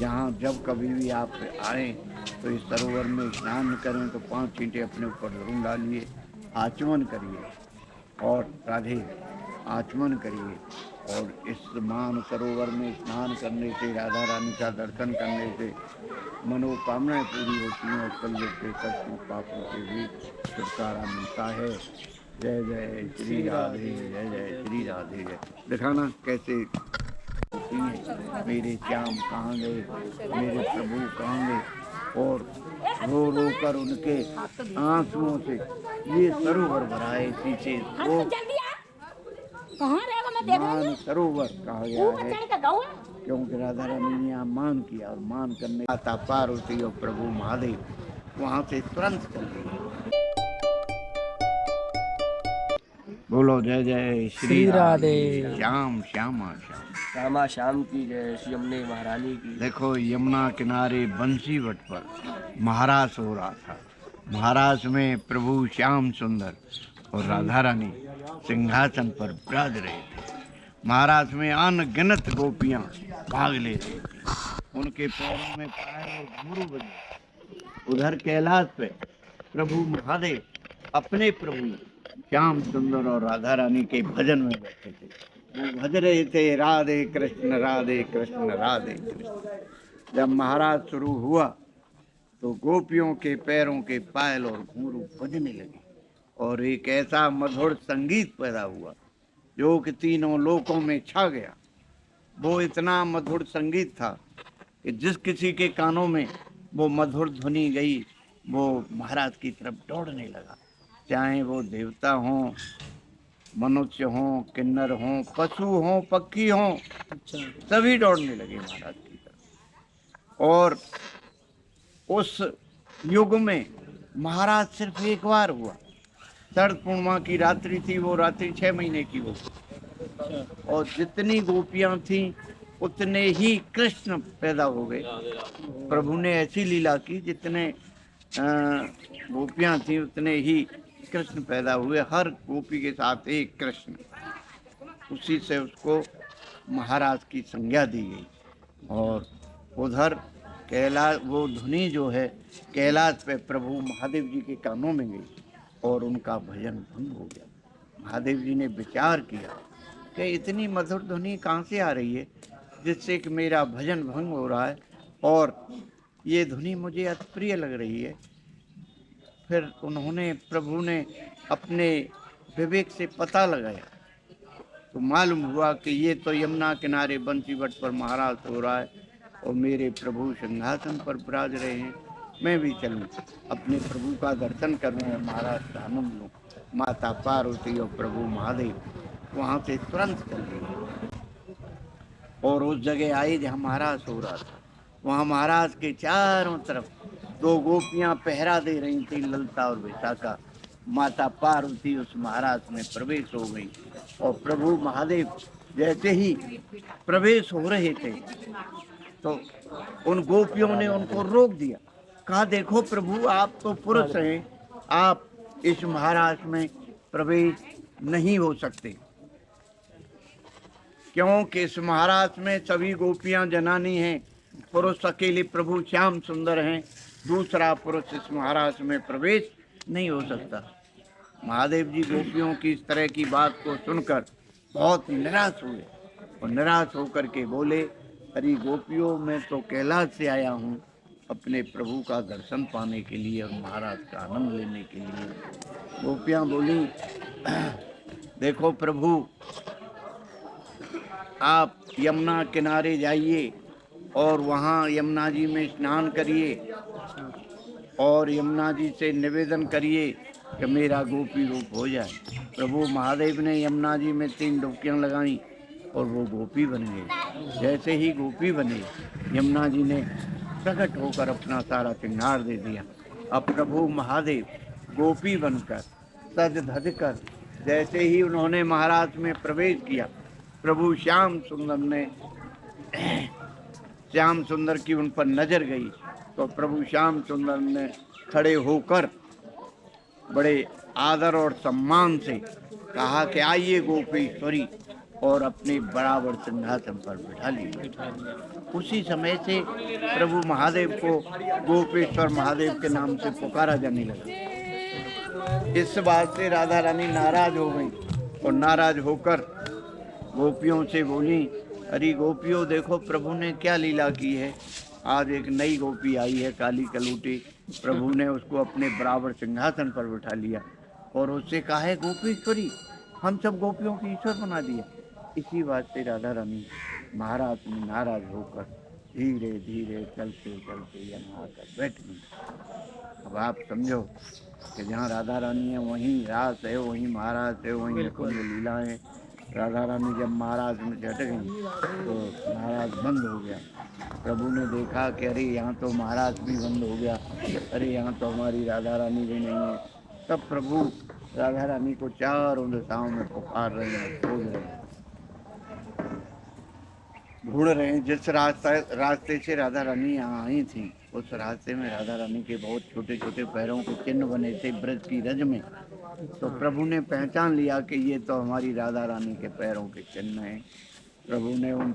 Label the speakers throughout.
Speaker 1: जहाँ जब कभी भी आप आएँ तो इस सरोवर में स्नान करें तो 5 छींटे अपने ऊपर ज़रूर डालिए, आचमन करिए और राधे आचमन करिए। और इस मान सरोवर में स्नान करने से, राधा रानी का दर्शन करने से मनोकामनाएं पूरी होती हैं और कल के कष्ट पापों से भी छुटकारा मिलता है। जय जय श्री राधे, जय जय श्री राधे। जय दिखाना कैसे होती हैं, मेरे श्याम कहाँ गए, मेरे प्रभु कहाँ गए। और रो रो कर उनके आंसुओं से ये सरोवर भराए इसी से वो मान सरोवर कहा गया है, क्योंकि राधा रानी ने यहाँ मान किया और मान करने माता पार्वती और प्रभु महादेव वहाँ से तुरंत चल गए। बोलो जय जय श्री राधे, श्याम श्यामा श्याम,
Speaker 2: श्यामा श्याम की जय, श्री यमुने महारानी की।
Speaker 1: देखो यमुना किनारे बंसी वट पर महारास हो रहा था। महारास में प्रभु श्याम सुंदर और राधा रानी सिंहासन पर विराज रहे थे। महाराज में अनगिनत गोपियां भाग ले रही थी, उनके पैरों में पैर और घुंघरू बजे। उधर कैलाश पे प्रभु महादेव अपने प्रभु श्याम सुंदर और राधा रानी के भजन में बैठे थे। वो भज रहे थे राधे कृष्ण राधे कृष्ण राधे कृष्ण। जब महाराज शुरू हुआ तो गोपियों के पैरों के पायल और घुंघरू बजने लगे और एक ऐसा मधुर संगीत पैदा हुआ जो कि तीनों लोकों में छा गया। वो इतना मधुर संगीत था कि जिस किसी के कानों में वो मधुर ध्वनि गई वो महाराज की तरफ दौड़ने लगा, चाहे वो देवता हों, मनुष्य हों, किन्नर हों, पशु हों, पक्षी हों, सभी दौड़ने लगे महाराज की तरफ। और उस युग में महाराज सिर्फ एक बार हुआ, शरद पूर्णिमा की रात्रि थी, वो रात्रि 6 महीने की हो। और जितनी गोपियां थीं उतने ही कृष्ण पैदा हो गए। प्रभु ने ऐसी लीला की, जितने गोपियां थीं उतने ही कृष्ण पैदा हुए, हर गोपी के साथ एक कृष्ण। उसी से उसको महाराज की संज्ञा दी गई। और उधर कैलाश वो धुनी जो है कैलाश पे प्रभु महादेव जी के कानों में गई और उनका भजन भंग हो गया। महादेव जी ने विचार किया कि इतनी मधुर ध्वनि कहाँ से आ रही है जिससे कि मेरा भजन भंग हो रहा है और ये ध्वनि मुझे अप्रिय लग रही है। फिर उन्होंने प्रभु ने अपने विवेक से पता लगाया तो मालूम हुआ कि ये तो यमुना किनारे बंसी वट पर महाराज हो रहा है और मेरे प्रभु सिंहासन पर विराज रहे हैं। मैं भी चलूँ, अपने प्रभु का दर्शन करूँ और महाराज का आनंद लूँ। माता पार्वती और प्रभु महादेव वहाँ से तुरंत चल गए और उस जगह आई जहाँ महाराज हो रहा था। वहाँ महाराज के चारों तरफ 2 गोपियाँ पहरा दे रही थी, ललता और विशाखा। माता पार्वती उस महाराज में प्रवेश हो गई और प्रभु महादेव जैसे ही प्रवेश हो रहे थे तो उन गोपियों ने उनको रोक दिया। कहा देखो प्रभु, आप तो पुरुष हैं, आप इस महाराज में प्रवेश नहीं हो सकते, क्योंकि इस महाराज में सभी गोपियां जनानी हैं, पुरुष अकेले प्रभु श्याम सुंदर हैं, दूसरा पुरुष इस महाराज में प्रवेश नहीं हो सकता। महादेव जी गोपियों की इस तरह की बात को सुनकर बहुत निराश हुए और निराश होकर के बोले, अरे गोपियों, मैं तो कैलाश से आया हूँ अपने प्रभु का दर्शन पाने के लिए और महाराज का आनंद लेने के लिए। गोपियाँ बोली, देखो प्रभु, आप यमुना किनारे जाइए और वहाँ यमुना जी में स्नान करिए और यमुना जी से निवेदन करिए कि मेरा गोपी रूप हो जाए। प्रभु महादेव ने यमुना जी में 3 डुबकियाँ लगाई और वो गोपी बन गए। जैसे ही गोपी बने, यमुना जी ने प्रकट होकर अपना सारा श्रृंगार दे दिया। अब प्रभु महादेव गोपी बनकर सज धज कर जैसे ही उन्होंने महाराज में प्रवेश किया, प्रभु श्याम सुंदर की उन पर नजर गई तो प्रभु श्याम सुंदर ने खड़े होकर बड़े आदर और सम्मान से कहा कि आइए गोपीश्वरी, और अपने बराबर सिंहासन पर बिठा लिया। उसी समय से प्रभु महादेव को गोपेश्वर महादेव के नाम से पुकारा जाने लगा। इस बात से राधा रानी नाराज हो गई और नाराज होकर गोपियों से बोली, अरे गोपियों, देखो प्रभु ने क्या लीला की है। आज एक नई गोपी आई है, काली कलूटी। प्रभु ने उसको अपने बराबर सिंहासन पर बिठा लिया और उससे कहा है, गोपीश्वरी, हम सब गोपियों की ईश्वर बना दिया। इसी बात से राधा रानी महाराज में नाराज होकर धीरे धीरे चलते चलते यहाँ आकर बैठ गई। अब आप समझो कि जहाँ राधा रानी है वहीं रास है, वहीं महाराज है, वहीं कुंज लीला है। राधा रानी जब महाराज में झट गई तो महाराज बंद हो गया। प्रभु ने देखा कि अरे यहाँ तो महाराज भी बंद हो गया, अरे यहाँ तो हमारी राधा रानी भी नहीं है। तब प्रभु राधा रानी को चारों दिशाओं में पुकार रहे हैं, खोज रहे हैं, ढूंढ रहे हैं। जिस रास्ते से राधा रानी यहाँ आई थी, उस रास्ते में राधा रानी के बहुत छोटे छोटे पैरों के चिन्ह बने थे ब्रज की रज में। तो प्रभु ने पहचान लिया कि ये तो हमारी राधा रानी के पैरों के चिन्ह हैं। प्रभु ने उन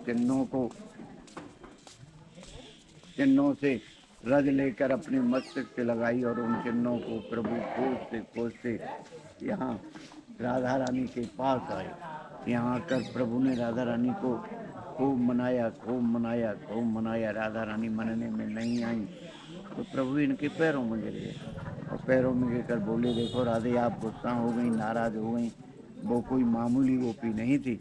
Speaker 1: चिन्हों से रज लेकर अपने मस्तक पे लगाई और उन चिन्हों को प्रभु खोजते खोजते यहाँ राधा रानी के पास आए। यहाँ आकर प्रभु ने राधा रानी को खूब मनाया, खूब मनाया, खूब मनाया। राधा रानी मनने में नहीं आई तो प्रभु इनके पैरों में गिर गए और पैरों में गिरकर बोले, देखो राधे, आप गुस्सा हो गई, नाराज हो गई। वो कोई मामूली गोपी नहीं थी।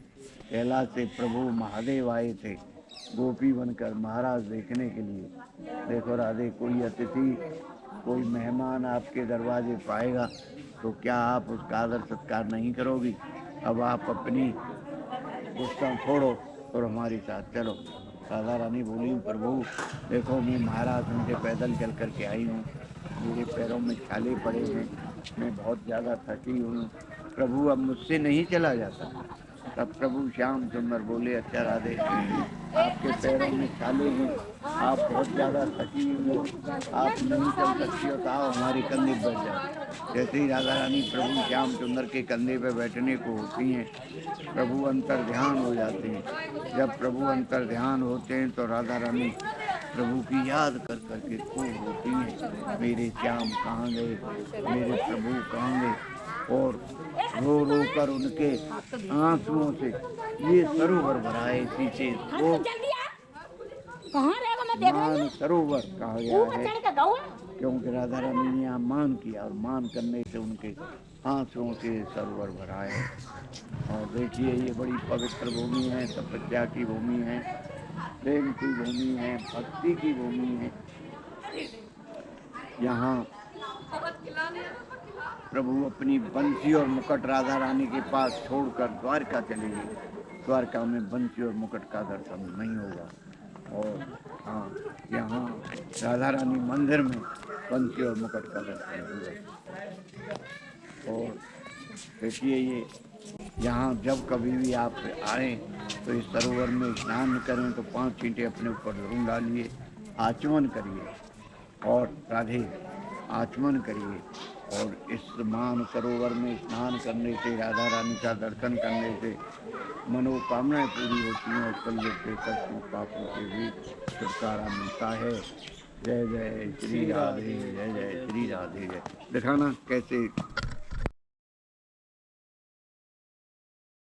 Speaker 1: कैलाश से प्रभु महादेव आए थे गोपी बनकर महाराज देखने के लिए। देखो राधे, कोई अतिथि, कोई मेहमान आपके दरवाजे पाएगा तो क्या आप उसका आदर सत्कार नहीं करोगी? अब आप अपनी गुस्सा छोड़ो और हमारे साथ चलो। राधा रानी बोली, प्रभु देखो, मैं महाराज उनके पैदल चल कर के आई हूँ, मेरे पैरों में छाले पड़े हैं, मैं बहुत ज़्यादा थकी हूँ प्रभु, अब मुझसे नहीं चला जाता। तब प्रभु श्याम सुंदर बोले, अच्छा राधे, आपके पैरों में छाले हैं, आप बहुत ज़्यादा थकी हुई हो, आप नहीं चल सकती हो तो आओ हमारे कंधे पर बैठ जाओ। जैसे ही राधा रानी प्रभु श्याम सुंदर के कंधे पर बैठने को होती हैं, प्रभु अंतर ध्यान हो जाते हैं। जब प्रभु अंतर ध्यान होते हैं तो राधा रानी प्रभु की याद कर करके खूब रोती हैं, मेरे श्याम कहाँ गए, मेरे प्रभु कहाँ गए। और रो रो कर उनके आंसुओं से ये सरोवर भराए। इसी से वो मान सरोवर कहा गया है, क्योंकि राधा रानी ने यहाँ मान किया और मान करने से उनके आंसुओं से सरोवर भरा है। और देखिए, ये बड़ी पवित्र भूमि है, तपस्या की भूमि है, प्रेम की भूमि है, भक्ति की भूमि है। यहाँ प्रभु अपनी बंसी और मुकुट राधा रानी के पास छोड़कर द्वारका चले गए। द्वारका में बंसी और मुकुट का दर्शन नहीं होगा। और हाँ, यहाँ राधा रानी मंदिर में बंसी और मुकुट का दर्शन हुआ। और देखिए, ये यहाँ जब कभी भी आप आएँ तो इस सरोवर में स्नान करें तो 5 छींटे अपने ऊपर जरूर डालिए, आचमन करिए और राधे आचमन करिए। और इस मान सरोवर में स्नान करने से, राधा रानी का दर्शन करने से मनोकामनाएं पूरी होती हैं और कल के कष्टों पापों से भी छुटकारा मिलता है। जय जय श्री राधे, जय जय श्री राधे। जय दिखाना कैसे